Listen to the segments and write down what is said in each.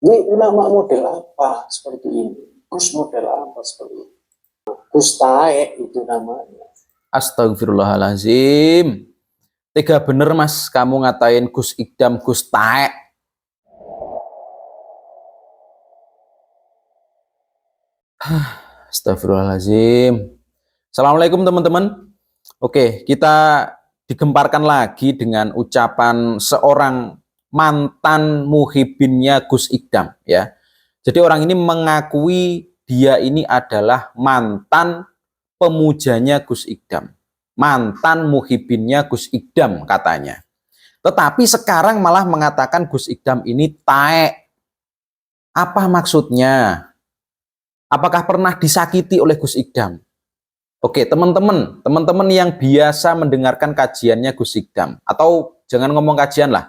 Ini ulama model apa seperti ini? Gus model apa seperti ini? Gus Taek itu namanya. Astagfirullahalazim. Tega bener mas kamu ngatain Gus Idam, Gus Taek. Astagfirullahalazim. Assalamualaikum teman-teman. Oke, kita digemparkan lagi dengan ucapan seorang mantan muhibinnya Gus Idam ya. Jadi orang ini mengakui dia ini adalah mantan pemujanya Gus Idam. Mantan muhibinnya Gus Idam katanya. Tetapi sekarang malah mengatakan Gus Idam ini taek. Apa maksudnya? Apakah pernah disakiti oleh Gus Idam? Oke, teman-teman yang biasa mendengarkan kajiannya Gus Idam, atau jangan ngomong kajian lah,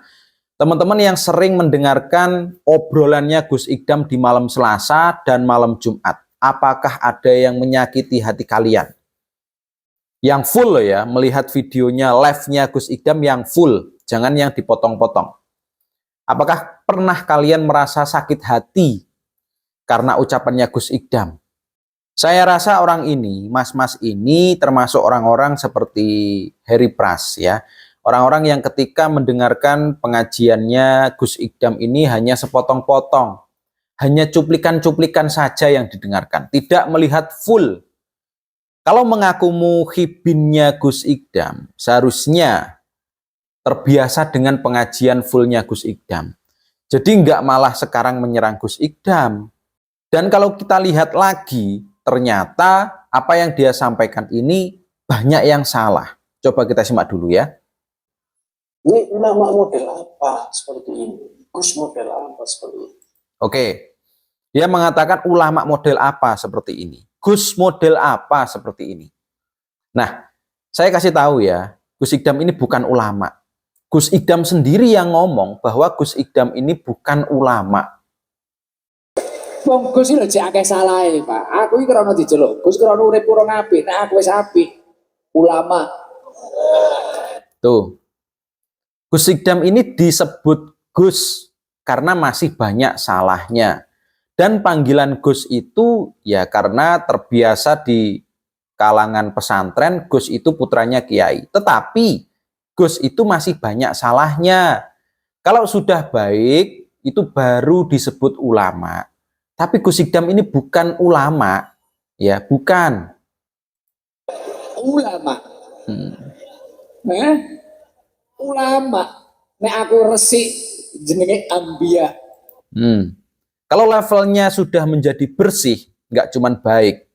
teman-teman yang sering mendengarkan obrolannya Gus Idam di malam Selasa dan malam Jumat, apakah ada yang menyakiti hati kalian? Yang full loh ya, melihat videonya live-nya Gus Idam yang full, jangan yang dipotong-potong. Apakah pernah kalian merasa sakit hati karena ucapannya Gus Idam? Saya rasa orang ini, mas-mas ini termasuk orang-orang seperti Harry Pras ya. Orang-orang yang ketika mendengarkan pengajiannya Gus Idam ini hanya sepotong-potong. Hanya cuplikan-cuplikan saja yang didengarkan, tidak melihat full. Kalau mengaku muhibinnya Gus Idam, seharusnya terbiasa dengan pengajian fullnya Gus Idam. Jadi nggak malah sekarang menyerang Gus Idam. Dan kalau kita lihat lagi, ternyata apa yang dia sampaikan ini banyak yang salah. Coba kita simak dulu ya. Ini ulama model apa seperti ini? Gus model apa seperti ini? Oke, dia mengatakan ulama model apa seperti ini. Gus model apa seperti ini. Nah, saya kasih tahu ya, Gus Idam ini bukan ulama. Gus Idam sendiri yang ngomong bahwa Gus Idam ini bukan ulama. Wong Gus iki lho jek akeh salahe, Pak. Aku iki krana dijeluk. Gus krana urip kurang apik, nek aku wis apik. Ulama. Tuh. Gus Idam ini disebut Gus karena masih banyak salahnya. Dan panggilan Gus itu ya karena terbiasa di kalangan pesantren, Gus itu putranya kiai. Tetapi Gus itu masih banyak salahnya. Kalau sudah baik, itu baru disebut ulama. Tapi Gus Idam ini bukan ulama, ya bukan. Ulama. Ulama. Nek aku resik jenenge ambia. Kalau levelnya sudah menjadi bersih, nggak cuman baik,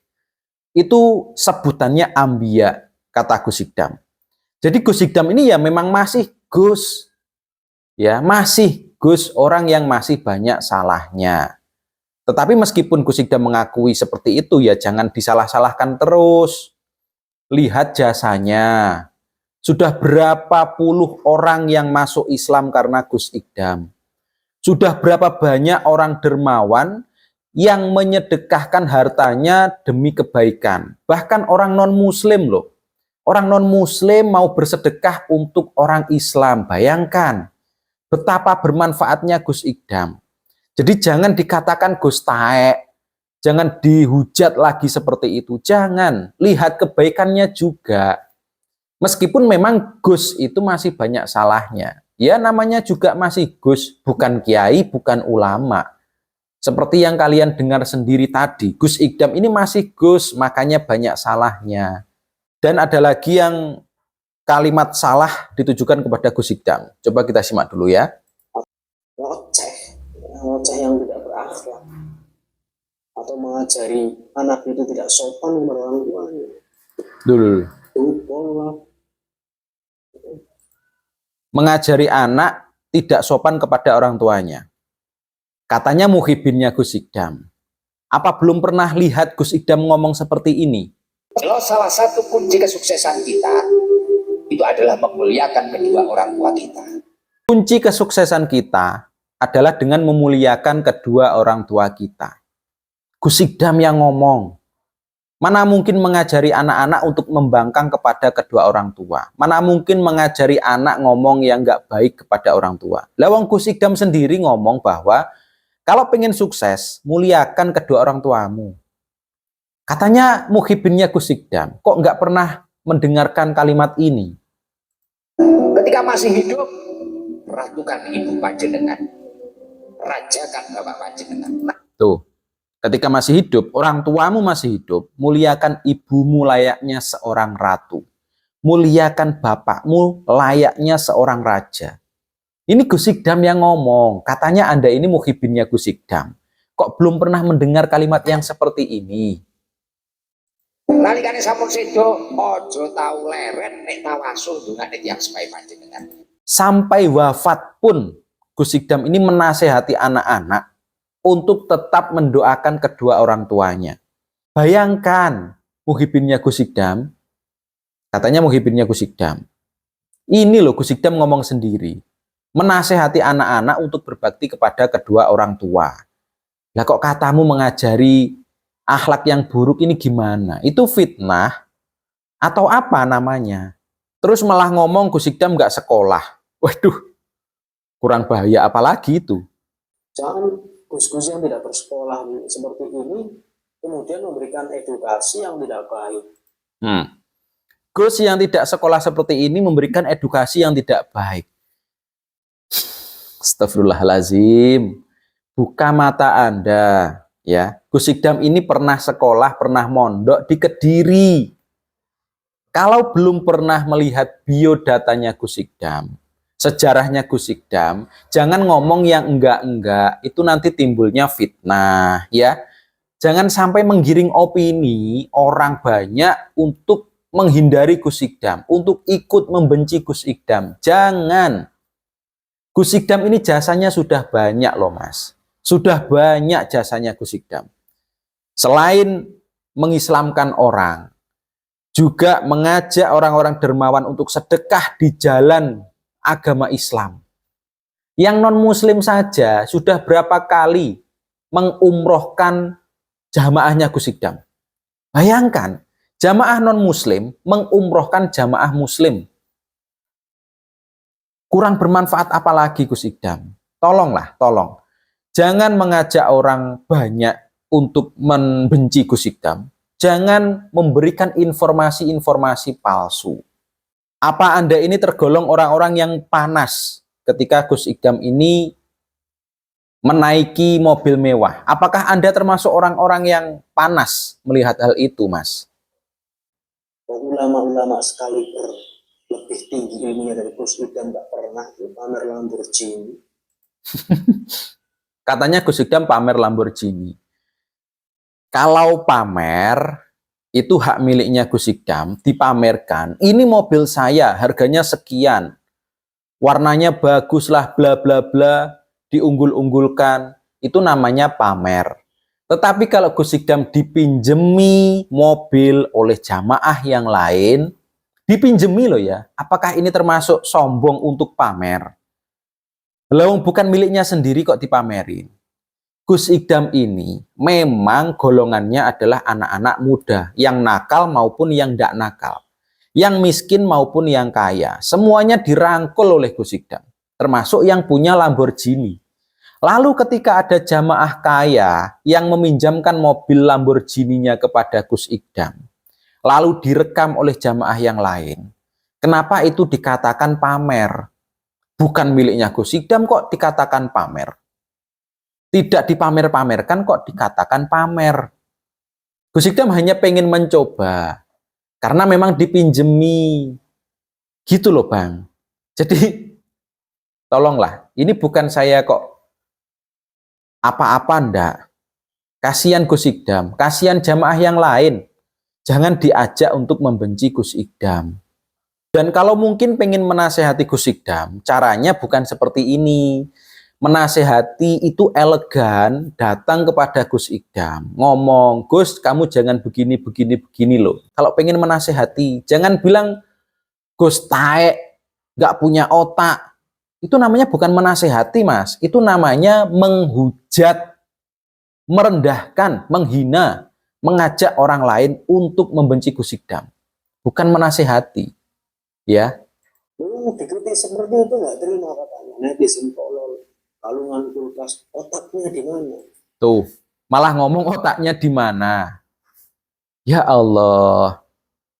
itu sebutannya ambia, kata Gus Idam. Jadi Gus Idam ini ya memang masih Gus, ya masih Gus, orang yang masih banyak salahnya. Tetapi meskipun Gus Idam mengakui seperti itu, ya jangan disalah-salahkan terus. Lihat jasanya. Sudah berapa puluh orang yang masuk Islam karena Gus Idam. Sudah berapa banyak orang dermawan yang menyedekahkan hartanya demi kebaikan. Bahkan orang non-muslim loh. Orang non-muslim mau bersedekah untuk orang Islam. Bayangkan betapa bermanfaatnya Gus Idam. Jadi jangan dikatakan Gus Taek, jangan dihujat lagi seperti itu. Jangan, lihat kebaikannya juga. Meskipun memang Gus itu masih banyak salahnya. Ya namanya juga masih Gus, bukan kiai, bukan ulama. Seperti yang kalian dengar sendiri tadi, Gus Idam ini masih Gus, makanya banyak salahnya. Dan ada lagi yang kalimat salah ditujukan kepada Gus Idam. Coba kita simak dulu ya. Ngoceh yang tidak berakhlak. Atau mengajari anak itu tidak sopan kepada orang tuanya. Dulu. Pola. Mengajari anak tidak sopan kepada orang tuanya. Katanya muhibinnya Gus Idam. Apa belum pernah lihat Gus Idam ngomong seperti ini? Kalau salah satu kunci kesuksesan kita itu adalah memuliakan kedua orang tua kita. Kunci kesuksesan kita adalah dengan memuliakan kedua orang tua kita. Gus Idam yang ngomong. Mana mungkin mengajari anak-anak untuk membangkang kepada kedua orang tua. Mana mungkin mengajari anak ngomong yang nggak baik kepada orang tua. Lawang Gus Idam sendiri ngomong bahwa Kalau pengen sukses, muliakan kedua orang tuamu. Katanya muhibinnya Gus Ikdam, kok nggak pernah mendengarkan kalimat ini? Ketika masih hidup, ratukan ibu panjenengan, rajakan bapak panjenengan. Nah, Tuh, ketika masih hidup, orang tuamu masih hidup, muliakan ibumu layaknya seorang ratu. Muliakan bapakmu layaknya seorang raja. Ini Gus Ikdam yang ngomong, katanya Anda ini muhibinnya Gus Ikdam. Kok belum pernah mendengar kalimat yang seperti ini? nalikane sampun sedo, ojo tau leren nek tawasul dungane tiyang sepahe panjenengan. Sampai wafat pun Gus Ikdam ini menasehati anak-anak untuk tetap mendoakan kedua orang tuanya. Bayangkan muhibinnya Gus Ikdam, katanya muhibinnya Gus Ikdam. Ini loh Gus Ikdam ngomong sendiri, menasehati anak-anak untuk berbakti kepada kedua orang tua. Lah kok katamu mengajari akhlak yang buruk ini gimana? Itu fitnah atau apa namanya? Terus malah ngomong Gus Ikdam nggak sekolah. Waduh, kurang bahaya apalagi itu. Jangan gus-gus yang tidak bersekolah seperti ini kemudian memberikan edukasi yang tidak baik. Gus yang tidak sekolah seperti ini memberikan edukasi yang tidak baik. Astagfirullahalazim. Buka mata Anda, ya. Gus Ikdam ini pernah sekolah, pernah mondok di Kediri. Kalau belum pernah melihat biodatanya Gus Ikdam, sejarahnya Gus Ikdam, jangan ngomong yang enggak-enggak, itu nanti timbulnya fitnah, ya. Jangan sampai menggiring opini orang banyak untuk menghindari Gus Ikdam, untuk ikut membenci Gus Ikdam. Jangan. Gus Ikdam ini jasanya sudah banyak loh Mas. Sudah banyak jasanya Gus Ikdam. Selain mengislamkan orang, juga mengajak orang-orang dermawan untuk sedekah di jalan agama Islam. Yang non-muslim saja sudah berapa kali mengumrohkan jamaahnya Gus Ikdam. Bayangkan, jamaah non-muslim mengumrohkan jamaah muslim. Kurang bermanfaat apalagi Gus Ikdam. Tolonglah, tolong. Jangan mengajak orang banyak untuk membenci Gus Ikdam. Jangan memberikan informasi-informasi palsu. Apa Anda ini tergolong orang-orang yang panas ketika Gus Ikdam ini menaiki mobil mewah? Apakah Anda termasuk orang-orang yang panas melihat hal itu, Mas? Ulama-ulama sekaliber lebih tinggi ilmunya dari Gus Ikdam nggak pernah pamer Lamborghini. Katanya Gus Ikdam pamer Lamborghini. Kalau pamer, itu hak miliknya Gus Ikdam, dipamerkan. Ini mobil saya, harganya sekian. Warnanya bagus lah, bla bla bla, diunggul-unggulkan. Itu namanya pamer. Tetapi kalau Gus Ikdam dipinjemi mobil oleh jamaah yang lain, dipinjemi loh ya, apakah ini termasuk sombong untuk pamer? Belum bukan miliknya sendiri kok dipamerin. Gus Ikdam ini memang golongannya adalah anak-anak muda, yang nakal maupun yang tidak nakal, yang miskin maupun yang kaya. Semuanya dirangkul oleh Gus Ikdam, termasuk yang punya Lamborghini. Lalu ketika ada jamaah kaya yang meminjamkan mobil Lamborghini-nya kepada Gus Ikdam, lalu direkam oleh jamaah yang lain, kenapa itu dikatakan pamer? Bukan miliknya Gus Ikdam kok dikatakan pamer. Tidak dipamer-pamerkan kok dikatakan pamer. Gus Ikdam hanya pengen mencoba. Karena memang dipinjemi. Gitu loh Bang. Jadi tolonglah. Ini bukan saya kok apa-apa ndak. Kasihan Gus Ikdam. Kasihan jamaah yang lain. Jangan diajak untuk membenci Gus Ikdam. Dan kalau mungkin pengen menasehati Gus Ikdam, caranya bukan seperti ini. Menasehati itu elegan, datang kepada Gus Ikdam, ngomong, Gus kamu jangan begini, begini, begini loh. Kalau pengen menasehati, jangan bilang, Gus taek, nggak punya otak. Itu namanya bukan menasehati Mas, itu namanya menghujat, merendahkan, menghina, mengajak orang lain untuk membenci Gus Ikdam. Bukan menasehati. Ya, Dikritik seperti itu nggak terima katanya netizen tolol. kalungan kulkas, otaknya di mana? Tuh, malah ngomong otaknya di mana. Ya Allah,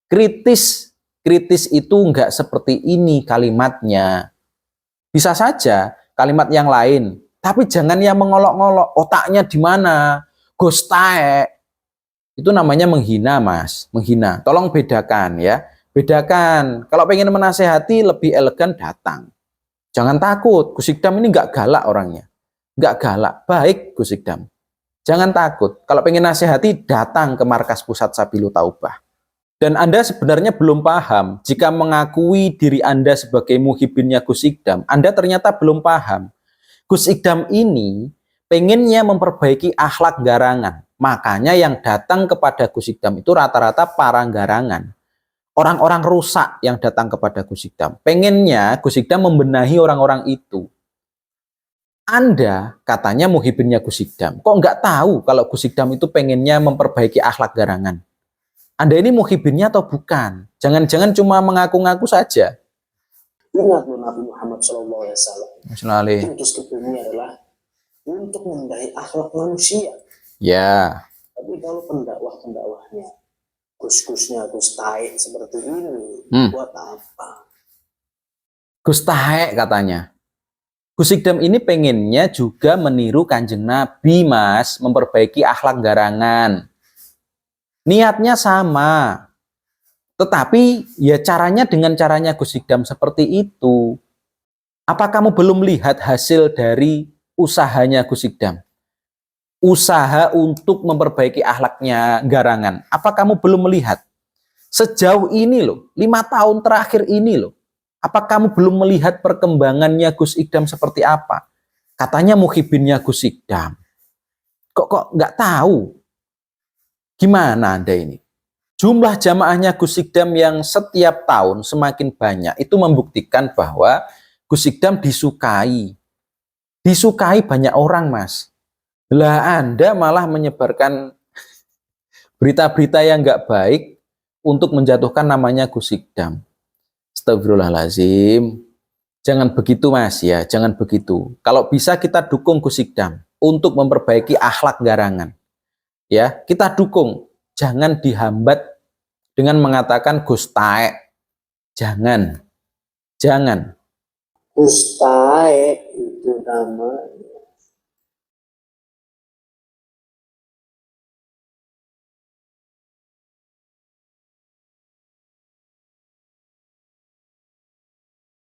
kritis. Kritis itu enggak seperti ini kalimatnya. Bisa saja kalimat yang lain, tapi jangan yang mengolok-ngolok, otaknya di mana, Gus taek. Itu namanya menghina, Mas, menghina. Tolong bedakan ya. Bedakan. Kalau pengen menasehati lebih elegan datang. Jangan takut. Gus Ikdam ini enggak galak orangnya. Enggak galak. Baik Gus Ikdam. Jangan takut. Kalau pengen nasihati datang ke markas pusat Sabilu Taubah. Dan Anda sebenarnya belum paham, jika mengakui diri Anda sebagai muhibinnya Gus Ikdam, Anda ternyata belum paham. Gus Ikdam ini pengennya memperbaiki akhlak garangan. Makanya yang datang kepada Gus Ikdam itu rata-rata para garangan. Orang-orang rusak yang datang kepada Gus Ikdam. Pengennya Gus Ikdam membenahi orang-orang itu. Anda katanya muhibinnya Gus Ikdam. Kok nggak tahu kalau Gus Ikdam itu pengennya memperbaiki akhlak garangan? Anda ini muhibinnya atau bukan? Jangan-jangan cuma mengaku-ngaku saja. Ingat Nabi Muhammad SAW. Maksudnya, Utus ke bumi adalah untuk membenahi akhlak manusia. ya, Tapi kalau pendakwahnya, gus-gusnya Gus Taek seperti ini, buat apa? Gus Taek katanya. Gus Ikdam ini pengennya juga meniru Kanjeng Nabi, Mas, memperbaiki akhlak garangan. Niatnya sama. Tetapi ya caranya dengan caranya Gus Ikdam seperti itu. Apa kamu belum lihat hasil dari usahanya Gus Ikdam? Usaha untuk memperbaiki akhlaknya garangan. Apa kamu belum melihat? Sejauh ini loh, 5 tahun terakhir ini loh. Apa kamu belum melihat perkembangannya Gus Ikdam seperti apa? Katanya muhibinnya Gus Ikdam. Kok nggak tahu? Gimana Anda ini? Jumlah jamaahnya Gus Ikdam yang setiap tahun semakin banyak itu membuktikan bahwa Gus Ikdam disukai. Disukai banyak orang, Mas. Lah Anda malah menyebarkan berita-berita yang nggak baik untuk menjatuhkan namanya Gus Ikdam. Astagfirullahaladzim. Jangan begitu, Mas, ya. Jangan begitu. Kalau bisa kita dukung Gus Ikdam untuk memperbaiki akhlak garangan. Ya, kita dukung. Jangan dihambat dengan mengatakan Gus Taek. Jangan. Jangan. Gus Taek itu namanya.